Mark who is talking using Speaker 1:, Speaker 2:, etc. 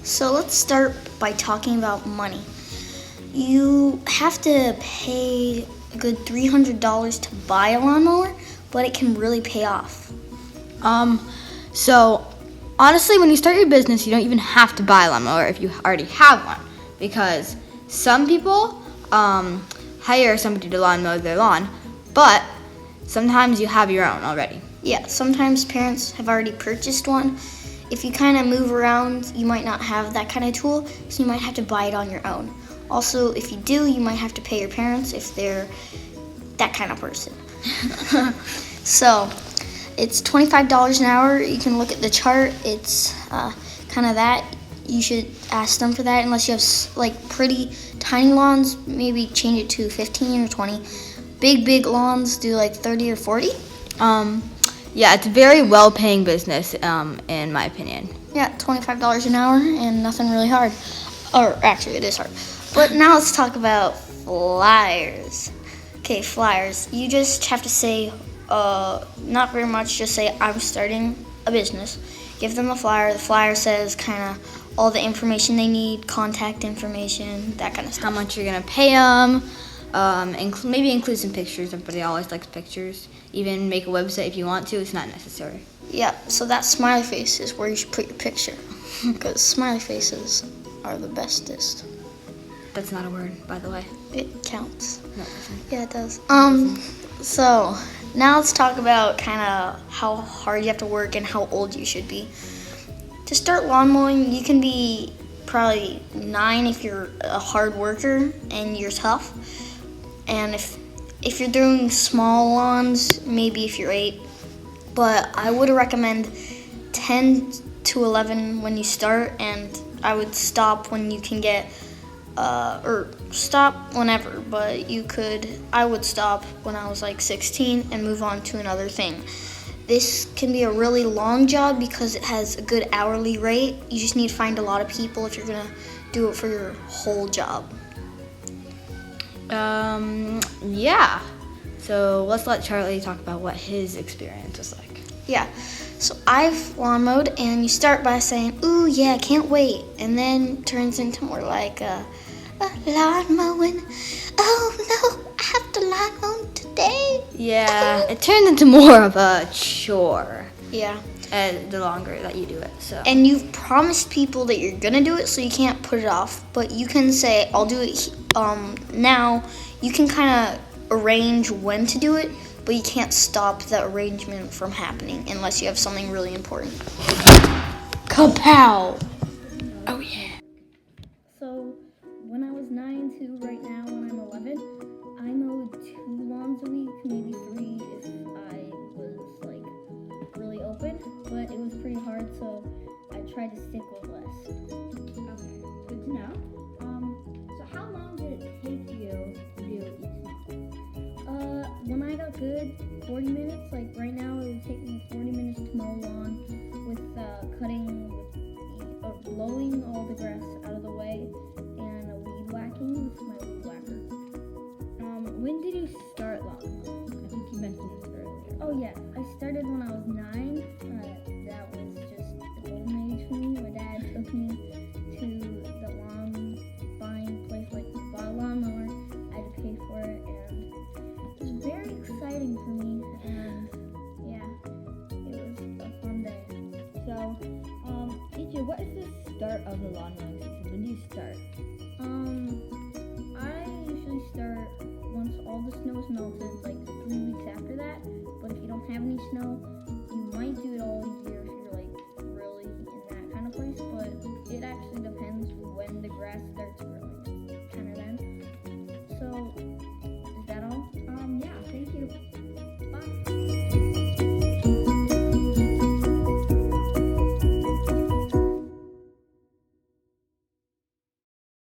Speaker 1: So let's start by talking about money. You have to pay a good $300 to buy a lawnmower, but it can really pay off.
Speaker 2: So honestly, when you start your business, you don't even have to buy a lawnmower if you already have one, because some people hire somebody to lawn mow their lawn, but sometimes you have your own already.
Speaker 1: Yeah, sometimes parents have already purchased one. If you kind of move around, you might not have that kind of tool, so you might have to buy it on your own. Also, if you do, you might have to pay your parents if they're that kind of person. So, it's $25 an hour. You can look at the chart. It's kind of that. You should ask them for that unless you have like pretty tiny lawns. Maybe change it to 15 or 20. Big lawns do like 30 or 40.
Speaker 2: Yeah, it's a very well-paying business, in my opinion.
Speaker 1: Yeah, $25 an hour and nothing really hard. Or actually, it is hard. But now let's talk about flyers. Okay, flyers. You just have to say, not very much, just say, I'm starting a business. Give them a flyer. The flyer says kind of all the information they need, contact information, that kind of stuff.
Speaker 2: How much you're going to pay them, maybe include some pictures. Everybody always likes pictures. Even make a website if you want to. It's not necessary.
Speaker 1: Yeah, so that smiley face is where you should put your picture. Because smiley faces are the bestest.
Speaker 2: That's not a word, by the way.
Speaker 1: It counts.
Speaker 2: No, it doesn't.
Speaker 1: Yeah, it does. So now let's talk about kind of how hard you have to work and how old you should be. To start lawn mowing, you can be probably 9 if you're a hard worker and you're tough. And if you're doing small lawns, maybe if you're 8. But I would recommend 10 to 11 when you start, and I would stop when you can get or stop whenever, but I would stop when I was like 16 and move on to another thing. This can be a really long job because it has a good hourly rate. You just need to find a lot of people if you're gonna do it for your whole job.
Speaker 2: Yeah. So let's let Charlie talk about what his experience was like.
Speaker 1: Yeah, so I've lawn mowed, and you start by saying, ooh, yeah, can't wait, and then turns into more like a lawn mowing. Oh, no, I have to lawn mow today.
Speaker 2: Yeah, it turned into more of a chore
Speaker 1: Yeah,
Speaker 2: the longer that you do it. So.
Speaker 1: and you've promised people that you're going to do it, so you can't put it off, but you can say, I'll do it now. You can kind of arrange when to do it, but you can't stop the arrangement from happening unless you have something really important.
Speaker 2: Kapow! Oh yeah.
Speaker 1: So when I was 9 to right now when I'm 11, I mowed 2 lawns a week, maybe 3 if I was like really open, but it was pretty hard, so I tried to stick with less.
Speaker 3: Okay, good to know. So how long did it take you to do each month?
Speaker 1: When I got good, 40 minutes. Like right now, it would take me 40 minutes to mow a lawn with blowing all the grass out of the way and weed whacking with my weed whacker.
Speaker 3: When did you start lawn mowing? I think you mentioned this earlier.
Speaker 1: Oh yeah, I started when I was 9. That was just a golden age for me. My dad took me to the lawn buying place, like bought a lawnmower. I had to pay for it, and it was very exciting for me. And yeah, it was a fun day.
Speaker 3: So, EJ, what is the start of the lawn mowing season? When do you start?
Speaker 1: I usually start once all the snow is melted, like 3 weeks after that. But if you don't have any snow, you might do it all year if you're like really in that kind of place. But it actually depends when the grass starts growing.